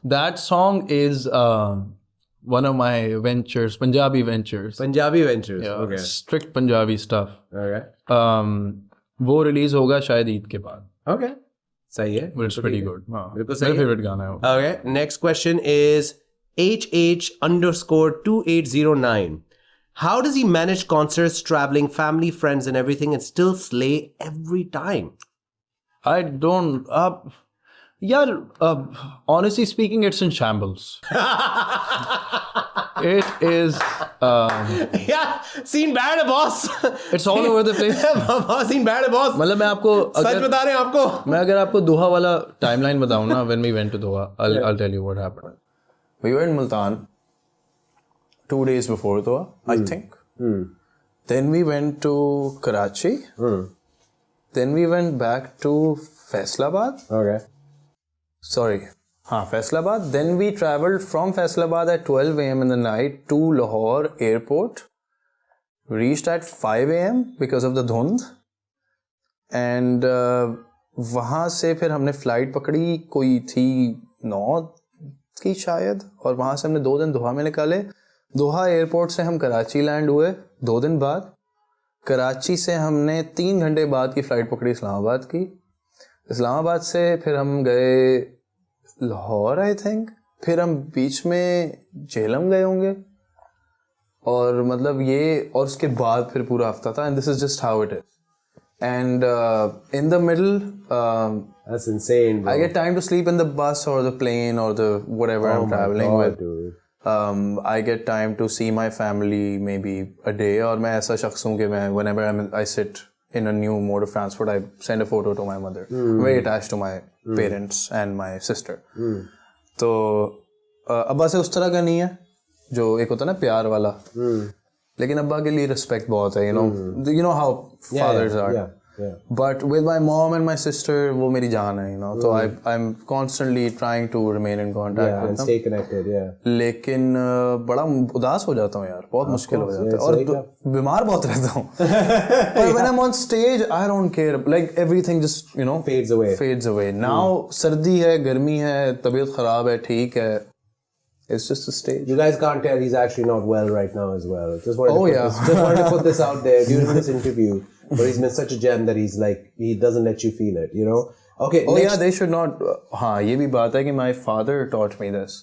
that song is one of my ventures, Punjabi ventures. Yeah, okay. Strict Punjabi stuff. Okay. वो release होगा शायद ईद के बाद. Okay. सही है. But it's pretty good. बिल्कुल सही मेरा है. favorite गाना है वो. Okay. Next question is HH_2809. How does he manage concerts, traveling, family, friends, and everything, and still slay every time? I don't. Honestly speaking, it's in shambles. It is. Yeah, seen bad है boss. It's all over the place. Seen bad है boss. मतलब मैं आपको सच बता रहे हैं आपको. मैं अगर आपको दोहा वाला timeline बताऊँ ना, when we went to Doha, I'll tell you what happened. We were in Multan 2 days before Doha, I think. Then we went to Karachi. Then we went back to Faisalabad. Okay. Sorry. Faisalabad. Then we traveled from Faisalabad at 12 a.m. in the night to Lahore airport. Reached at 5 a.m. because of the dhund. And वहाँ से फिर हमने flight पकड़ी, कोई थी 9 की शायद, और वहाँ से हमने 2 दिन दोहा में निकाले. दोहा एयरपोर्ट से हम कराची लैंड हुए 2 दिन बाद. कराची से हमने 3 घंटे बाद की फ़्लाइट पकड़ी इस्लामाबाद की. इस्लामाबाद से फिर हम गए लाहौर आई थिंक. फिर हम बीच में झेलम गए होंगे, और मतलब ये, और उसके बाद फिर पूरा हफ्ता था. And this is just how it is. And in the middle, that's insane, bro. I get time to sleep in the bus or the plane or the whatever I'm traveling with. Dude. I get time to see my family maybe a day. और मैं ऐसा शख्स हूँ कि मैं whenever I sit in a new mode of transport, I send a photo to my mother. Very attached to my parents and my sister. तो अब्बा से उस तरह का नहीं है जो एक होता है ना प्यार वाला. लेकिन अब्बा के लिए रिस्पेक्ट बहुत है, you know how fathers are. But with my mom and my sister, वो मेरी जान है, so I'm constantly trying to remain in contact with and them. stay connected. लेकिन बड़ा उदास हो जाता हूँ यार, बहुत मुश्किल हो जाता है, और बीमार बहुत रहता हूँ. But when I'm on stage, I don't care. Like everything just fades away. Now सर्दी है, गर्मी है, तबीयत खराब है, ठीक है. It's just a stage. You guys can't tell he's actually not well right now as well. Just wanted to put this out there during this interview. But he's been such a gem that he's like, he doesn't let you feel it, Okay. Oh yeah, they should not. ये भी बात है कि my father taught me this.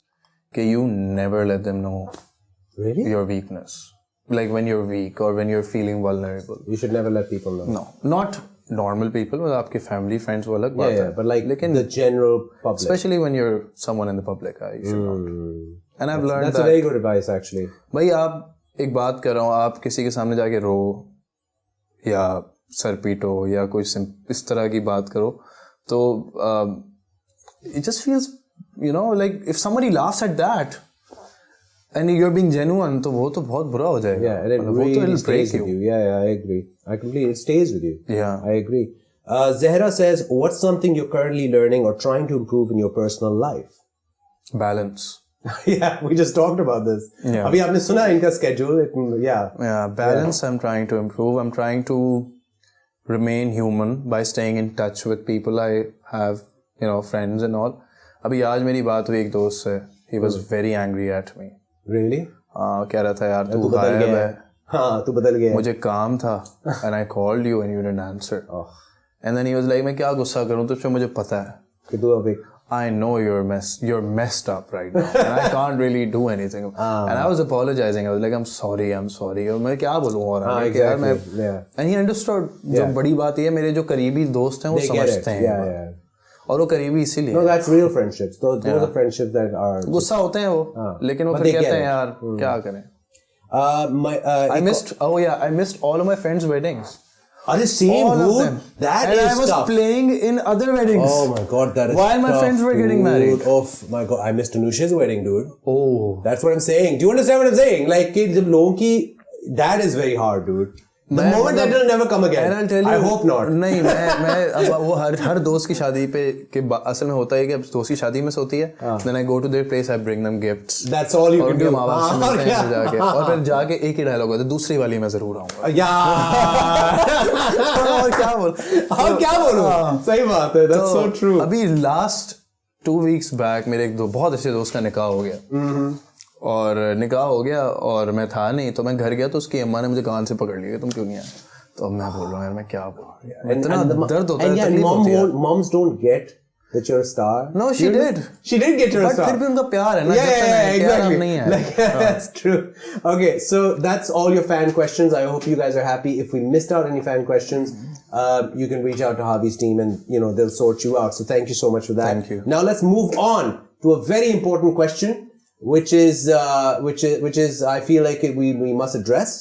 कि you never let them know your weakness. Like when you're weak or when you're feeling vulnerable. You should never let people know. No, not normal people. मतलब आपके family, friends वो अलग बात है. But like the general public. Especially when you're someone in the public eye, you should not. And I've learned that's a very good advice actually. भाई आप एक बात कर रहा हूँ, आप किसी के सामने जाके रो या सर पीटो या कोई इस तरह की बात करो, तो it just feels, like if somebody laughs at that and you're being genuine, तो वो तो बहुत बुरा हो जाएगा. Yeah, and it really stays with you. Yeah, I agree. I completely, it stays with you. Yeah. I agree. Zahra says, what's something you're currently learning or trying to improve in your personal life? Balance. Yeah, we just talked about this. Yeah. अभी आपने सुना इनका schedule. Balance. I'm trying to improve. I'm trying to remain human by staying in touch with people I have, friends and all. अभी आज मेरी बात हुई एक दोस्त से. He was very angry at me. Really? कह रहा था यार तू गायब है. हाँ, तू बदल गया. मुझे काम था and I called you and you didn't answer. And then he was like, मैं क्या गुस्सा करूँ, तुझसे मुझे पता है कि तू अभी I know you're messed up right now and I can't really do anything. And I was apologizing. I was like, I'm sorry. और मैं क्या बोलूँ और and he understood. जो बड़ी बात ये मेरे जो करीबी दोस्त हैं वो समझते हैं. और वो करीबी इसीलिए. No, that's real friendships. Those are the friendships that are. गुस्सा होते हैं वो, लेकिन वो फिर कहते हैं यार क्या करें. I missed all of my friends' weddings. Are the same, dude? That and is I was tough. playing in other weddings. Oh my god, that is while my tough, friends were getting married. Oh my god, I missed Anusha's wedding, dude. Oh, that's what I'm saying. Do you understand what I'm saying? Like, jab logon ki, that is very hard, dude. The moment that will never come again. And I'll tell you, I hope not. नहीं मैं अब वो हर दोस्त की शादी पे के असल में होता है कि अब दोस्त की शादी में से होती है. Then I go to their place, I bring them gifts. That's all you can do. माँ बाप से मिलते हैं जाके और फिर जाके एक ही डायलॉग होता है, दूसरी वाली मैं जरूर आऊँगा. और क्या बोलूं? सही बात है. That's so true. अभी last 2 weeks back मेरे एक बहुत अच्छे दोस्त का निकाह हो गया. और निकाह हो गया और मैं था नहीं, तो मैं घर गया तो उसकी अम्मा ने मुझे कान से पकड़ लिया, तुम क्यों नहीं आए? तो अब मैं बोल रहा हूँ यार मैं क्या बोलूं, इतना दर्द होता है, तकलीफ होती है. Moms don't get that you're a star. No, she did. She did get you a star. But फिर भी उनका प्यार है ना. Yeah, exactly. नहीं है. Like, that's true. Okay, so that's all your fan questions. I hope you guys are happy. If we missed out any fan questions, you can reach out to Harvey's team and they'll sort you out. So thank you so much for that. Thank you. Now let's move on to a very important question, which is I feel like we must address.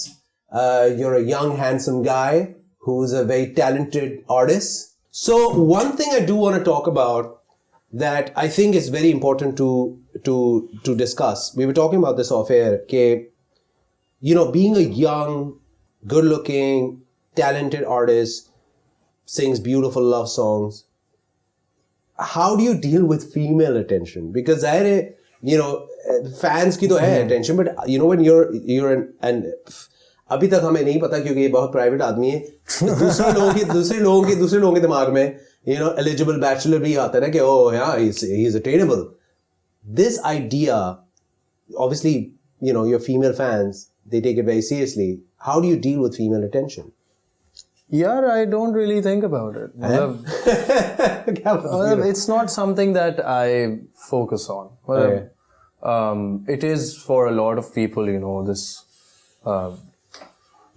You're a young, handsome guy who's a very talented artist. So one thing I do want to talk about that I think is very important to discuss. We were talking about this off air. Being a young, good-looking, talented artist, sings beautiful love songs. How do you deal with female attention? Because fans की तो है attention, but when you're an अभी तक हमें नहीं पता क्योंकि ये बहुत प्राइवेट आदमी है. दूसरे लोगों के दिमाग में eligible bachelor भी आता है ना कि oh yeah he's attainable. This idea, obviously your female fans, they take it very seriously. How do you deal with female attention? Yeah, I don't really think about it. It's not something that I focus on. It is for a lot of people,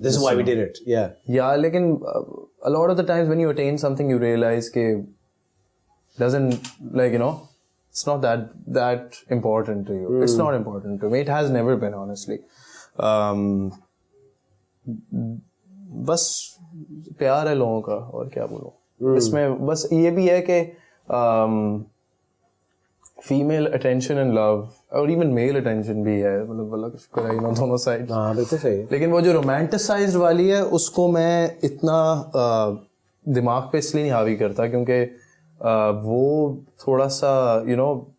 this is why we did it. Yeah. Yeah, लेकिन a lot of the times when you attain something, you realize कि doesn't it's not that important to you. It's not important to me. It has never been, honestly. बस प्यार है लोगों का, और क्या बोलूं. इसमें बस ये भी है कि फीमेल अटेंशन एंड लव और इवन मेल अटेंशन भी है, मतलब अल्लाह का शुक्र है दोनों साइड. हाँ बिल्कुल सही. लेकिन वो जो रोमांटिसाइज्ड वाली है उसको मैं इतना दिमाग पे इसलिए नहीं हावी करता क्योंकि वो थोड़ा सा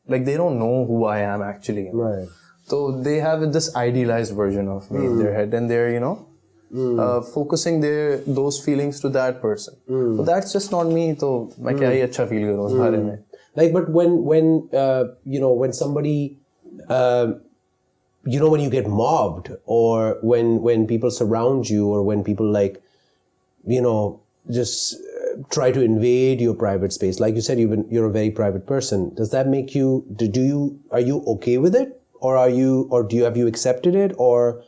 like they don't know who I am actually. Right. So they have this idealized version of me in their head, and they're focusing those feelings to that person. So that's just not me. तो मैं क्या ही अच्छा feel करूँ उस बारे में. Like, but when somebody, when you get mobbed, or when people surround you, or when people just try to invade your private space, like you said, you're a very private person. Does that make you? Are you okay with it, or have you accepted it, or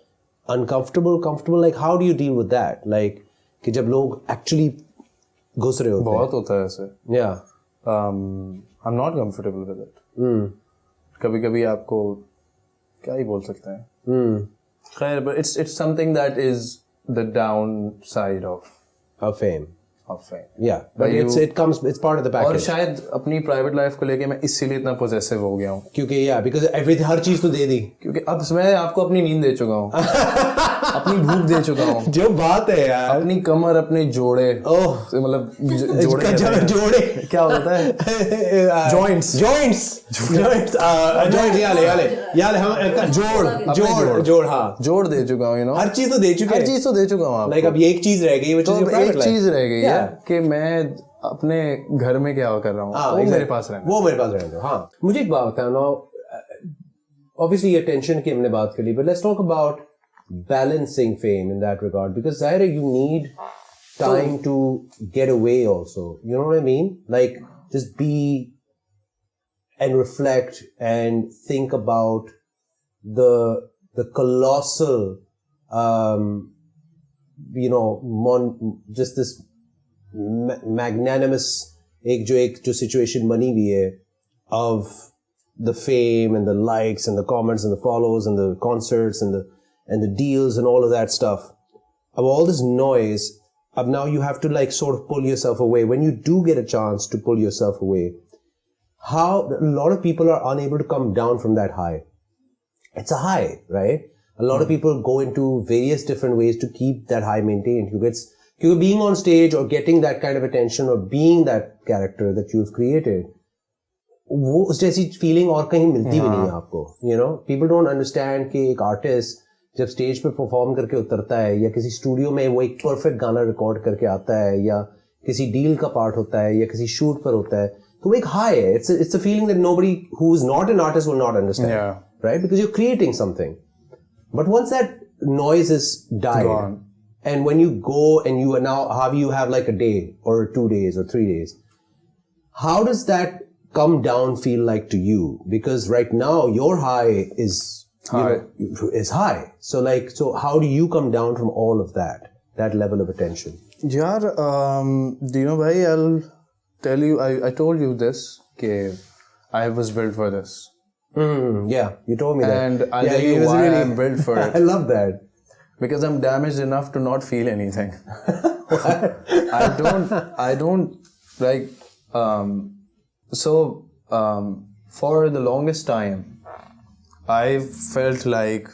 uncomfortable, comfortable? Like, how do you deal with that? Like, कि जब लोग actually घुस रहे होते हैं. बहुत होता है ऐसे. Yeah. I'm not comfortable with it. कभी-कभी आपको क्या ही बोल सकते हैं. खैर, but it's something that is the downside of fame. Yeah, but it's part of the package. और शायद अपनी प्राइवेट लाइफ को लेके मैं इसीलिए इतना पोजेसिव हो गया हूँ. क्योंकि because हर चीज तो दे दी. क्योंकि अब मैं आपको अपनी नींद दे चुका हूँ, अपनी भूख दे चुका हूँ. जो बात है यार. अपनी कमर, अपने जोड़े. मतलब जोड़े क्या होता है? Joints. हम जोड़ हाँ जोड़ दे चुका हूँ. हर चीज तो दे चुका हूँ. Like अब ये एक चीज रह गई, एक चीज रह गई है कि मैं अपने घर में क्या कर रहा हूँ. वो मेरे पास रहने दो. हाँ. मुझे एक बात बताओ now. Obviously attention की हमने बात कर ली, but let's talk about balancing fame in that regard, because Zahira, you need time to get away also. You know what I mean? Like, just be and reflect and think about the colossal just this magnanimous एक जो situation बनी हुई है of the fame and the likes and the comments and the follows and the concerts and the deals and all of that stuff. Of all this noise, now you have to sort of pull yourself away. When you do get a chance to pull yourself away, a lot of people are unable to come down from that high. It's a high, right? a lot of people go into various different ways to keep that high maintained. Because being on stage or getting that kind of attention or being that character that you've created, वो उस जैसी feeling और कहीं मिलती भी नहीं है आपको. You know, people don't understand कि एक artist जब स्टेज पे परफॉर्म करके उतरता है या किसी स्टूडियो में वो एक परफेक्ट गाना रिकॉर्ड करके आता है या किसी डील का पार्ट होता है या किसी शूट पर होता है, तो वो एक हाई है. It's a feeling that nobody who is not an artist will not understand. Yeah. Right? Because you're creating something. But once that noise is died, gone. And when you go and you are now, Harvey, you have like a day or 2 days or 3 days, how does that come down feel like to you? Because right now your high is high. So how do you come down from all of that level of attention? Yaar, Dino bhai, I'll tell you, I told you this, that I was built for this. Yeah, you told me that. And I'll tell you why really, I'm built for it. I love that. Because I'm damaged enough to not feel anything. I don't like, for the longest time, I felt like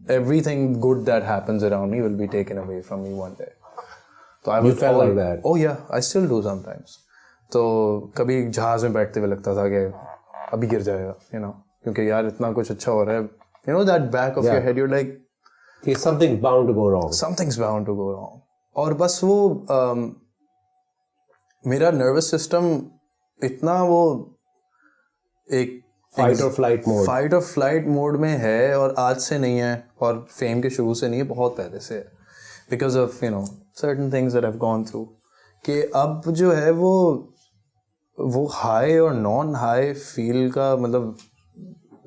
everything good that happens around me will be taken away from me one day. So I you felt like that? Oh yeah, I still do sometimes. तो कभी जहाज में बैठते हुए लगता था कि अभी गिर जाएगा, you know, क्योंकि यार इतना कुछ अच्छा हो रहा है. You know that back of your head, you're like, something's bound to go wrong. Something's bound to go wrong. और बस वो मेरा nervous system इतना वो एक fight or flight mode में है, और आज से नहीं है और फेम के शुरू से नहीं है, बहुत पहले से है. Because of, you know, certain things that I've gone through, कि अब जो है वो हाई और नॉन हाई फील का मतलब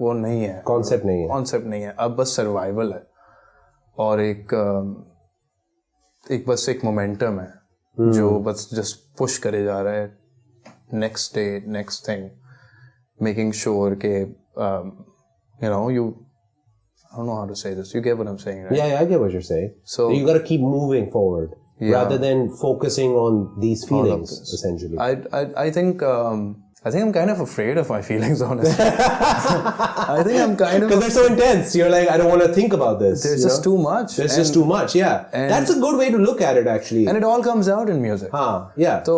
वो नहीं है, कॉन्सेप्ट नहीं है. अब बस सर्वाइवल है और एक बस एक मोमेंटम है जो बस जस्ट पुश करे जा रहा है, next day next thing, making sure ke you know, I don't know how to say this, you get what I'm saying, right? Yeah, I get what you're saying. So you got to keep moving forward rather than focusing on these feelings, essentially. I think I'm kind of afraid of my feelings, honestly. I think I'm kind of... Because they're so intense. You're like, I don't want to think about this. There's just too much. There's just too much, yeah. That's a good way to look at it, actually. And it all comes out in music. Yeah. So,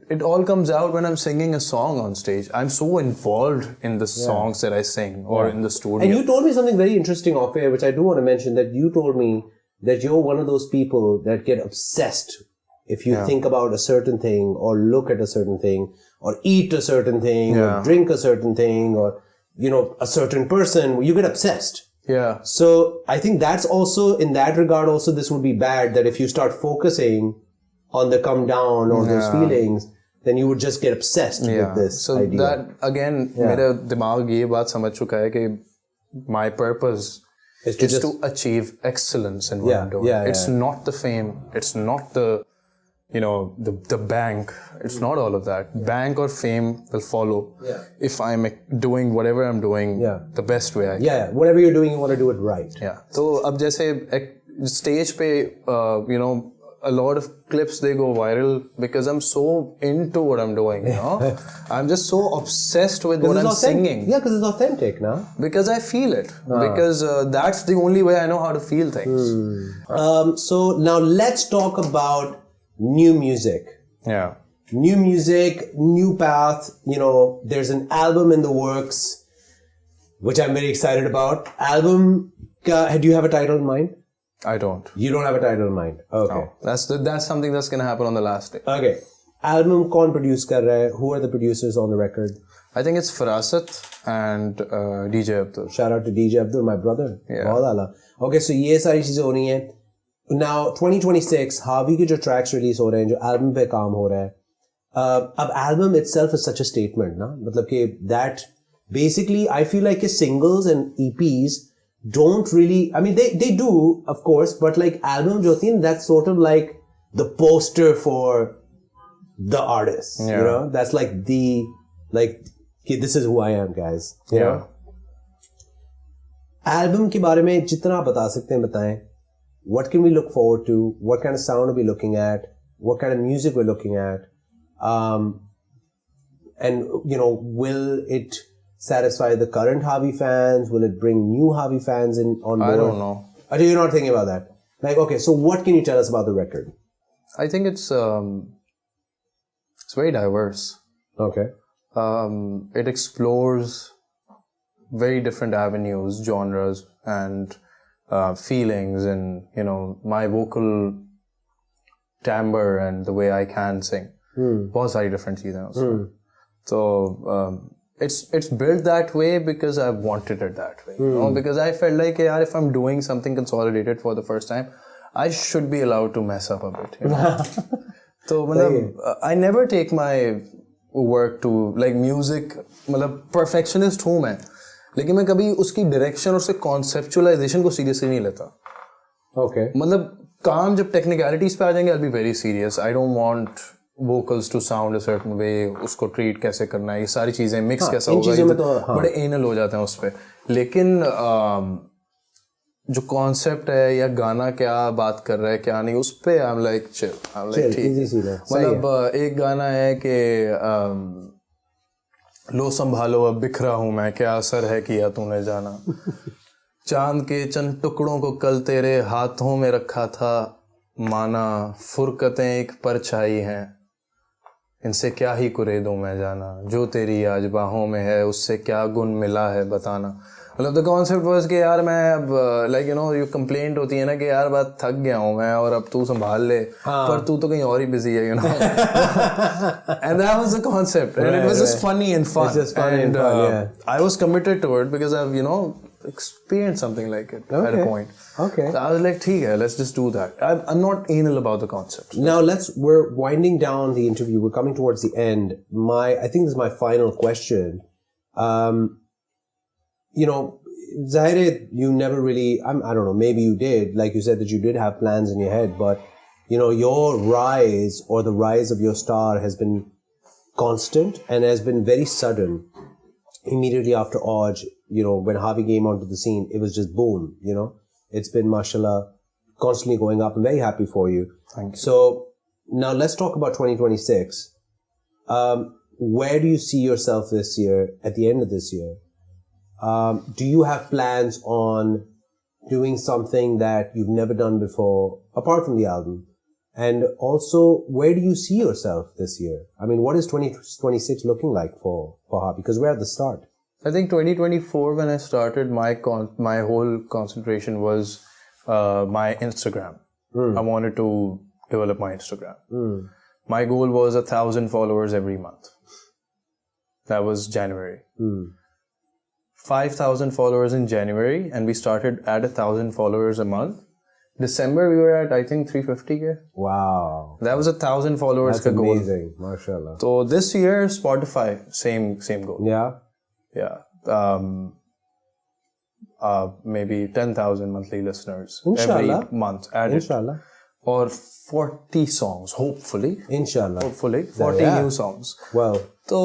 it all comes out when I'm singing a song on stage. I'm so involved in the songs that I sing or in the studio. And you told me something very interesting off air, which I do want to mention, that you told me that you're one of those people that get obsessed if you think about a certain thing or look at a certain thing or eat a certain thing or drink a certain thing or, you know, a certain person, you get obsessed. Yeah. So I think that's also, in that regard also, this would be bad, that if you start focusing on the come down or those feelings, then you would just get obsessed with this idea. So that, again, मेरा दिमाग ये बात समझ चुका है कि my purpose is to achieve excellence in what I'm doing. It's not the fame. It's not the, you know, the bank. It's not all of that. Bank or fame will follow if I'm doing whatever I'm doing the best way I can. Yeah, whatever you're doing, you want to do it right. Yeah. So, अब जैसे stage पे, you know, a lot of clips, they go viral because I'm so into what I'm doing, you know. I'm just so obsessed with what I'm singing. Yeah, because it's authentic, no? Because I feel it. Because that's the only way I know how to feel things. So now let's talk about new music. Yeah. New music, new path. You know, there's an album in the works, which I'm very excited about. Album, do you have a title in mind? I don't. You don't have a title in mind? Okay. No. That's something that's going to happen on the last day. Okay. Album kaun produce kar raha hai? Who are the producers on the record? I think it's Farasat and DJ Abdur. Shout out to DJ Abdur, my brother. Yeah. Bahut ala. Okay, so ye sari cheezein ho rahi hain. Now 2026 Harvey के जो tracks release हो रहे हैं, जो album पे काम हो रहा है, अब album itself is such a statement, ना, मतलब कि that basically I feel like his singles and EPs don't really, I mean they do of course, but like album जो होती है, that's sort of like the poster for the artist, you know, that's like the, like, this is who I am, guys, you know? Album के बारे में जितना बता सकते हैं बताएं. What can we look forward to? What kind of sound are we looking at? What kind of music we're looking at? And, you know, will it satisfy the current Harvey fans? Will it bring new Harvey fans on board? I don't know. Or you're not thinking about that? Like, okay, so what can you tell us about the record? I think it's very diverse. Okay. It explores very different avenues, genres, and feelings, and my vocal timbre and the way I can sing. बहुत सारी different चीजें हैं उसमें. So it's built that way because I wanted it that way. Because I felt like, yaar, if I'm doing something consolidated for the first time, I should be allowed to mess up a bit. So I never take my work to like music. मतलब perfectionist हूँ मैं, लेकिन मैं कभी उसकी direction और उसके conceptualization को seriously नहीं लेता. Okay. मतलब काम जब technicalities पे आ जाएंगे, I'll be very serious. I don't want vocals to sound a certain way, उसको treat कैसे करना है, ये सारी चीजें mix कैसा होगा, ये बड़े anal हो जाते हैं उस पे. लेकिन जो concept है या गाना क्या बात कर रहा है क्या नहीं, उस पे I'm like chill. I'm like ठीक. मतलब एक गाना है कि लो संभालो अब बिखरा हूँ मैं, क्या असर है किया तूने जाना, चांद के चंद टुकड़ों को कल तेरे हाथों में रखा था, माना फुरकतें एक परछाई हैं, इनसे क्या ही कुरेदूं मैं जाना, जो तेरी आज बाहों में है उससे क्या गुण मिला है बताना. मतलब द कॉन्सेप्ट वाज कि यार मैं अब लाइक यू कंप्लेंट होती है ना कि यार बात थक गया हूँ मैं और अब तू संभाल ले, पर तू तो कहीं और ही बिजी है, and that was the concept, and it was just funny and fun, and I was committed to it because I experienced something like it at a point. Okay. So I was like, ठीक है, let's just do that. I'm not anal about the concept. Now we're winding down the interview. We're coming towards the end. I think this is my final question. Zahir, you never really, I don't know, maybe you did, like you said that you did have plans in your head, but your rise or the rise of your star has been constant and has been very sudden. Immediately after Oj, when Havi came onto the scene, it was just boom, It's been, mashallah, constantly going up. I'm very happy for you. Thank you. So, now let's talk about 2026. Where do you see yourself this year, at the end of this year? Do you have plans on doing something that you've never done before, apart from the album? And also, where do you see yourself this year? I mean, what is 2026 looking like for Havi? Because we're at the start. I think 2024, when I started, my whole concentration was my Instagram. I wanted to develop my Instagram. My goal was 1,000 followers every month. That was January. 5,000 followers in January, and we started at 1,000 followers a month. December we were at, I think, 350k. Wow. That was 1,000 followers. That's amazing. Mashallah. So this year, Spotify, same goal. Yeah. Maybe 10,000 monthly listeners. Inshallah. Every month added. Inshallah. Or 40 songs, hopefully. Inshallah. Hopefully. 40 new songs. Well. So,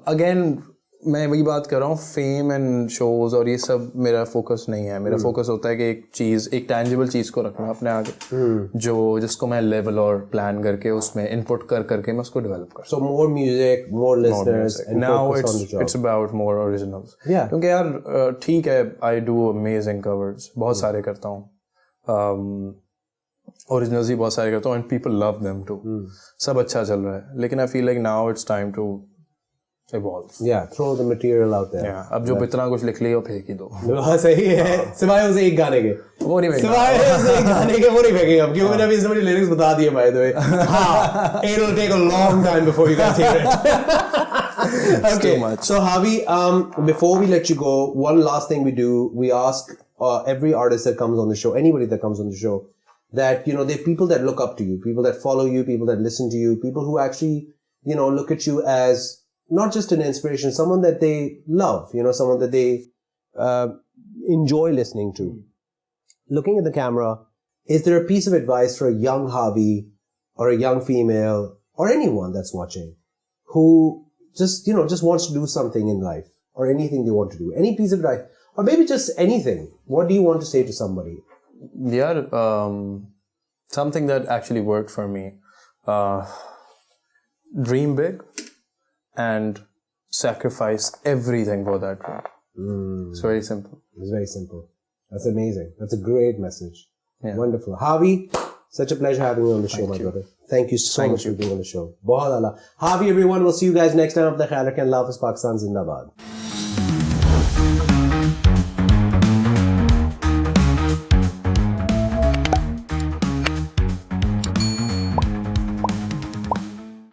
again, मैं वही बात कर रहा हूँ, fame and shows और ये सब मेरा फोकस नहीं है. मेरा फोकस होता है कि एक टैंजिबल चीज को रखना अपने आगे, जिसको मैं लेवल और प्लान करके उसमें इनपुट करके मैं उसको डेवलप कर. So more music, more listeners, and now focus on the job. it's about more originals. Yeah. क्योंकि यार ठीक है, I do amazing covers, बहुत सारे करता हूँ, originals भी बहुत सारे करता हूँ, and people love them too. सब अच्छा चल रहा है, लेकिन I feel like now it's time to evolve. Yeah, throw the material out there. Yeah, अब जो इतना कुछ लिख लिया फेंक ही दो. हाँ सही है. सिवाय उसे एक गाने के. वो नहीं फेंकना. सिवाय उसे एक गाने के वो नहीं फेंकेंगे अब, क्योंकि मैंने अभी इसमें लिरिक्स बता दिए by the way. हाँ, it'll take a long time before you guys hear it. Okay. Too much. So Havi, before we let you go, one last thing we do, we ask every artist that comes on the show, anybody that comes on the show, that there are people that look up to you, people that follow you, people that listen to you, people who actually look at you as not just an inspiration, someone that they love, someone that they enjoy listening to. Looking at the camera, is there a piece of advice for a young Havi or a young female or anyone that's watching who just wants to do something in life or anything they want to do? Any piece of advice or maybe just anything. What do you want to say to somebody? Yeah, something that actually worked for me. Dream big and sacrifice everything for that role. It's very simple. It's very simple. That's amazing. That's a great message. Yeah. Wonderful. Harvey, such a pleasure having you on the show, my brother. Thank you so much for being on the show. Bahut ala. Harvey, everyone. We'll see you guys next time. Apna khayal rakhein. Allah Hafiz. Pakistan Zindabad.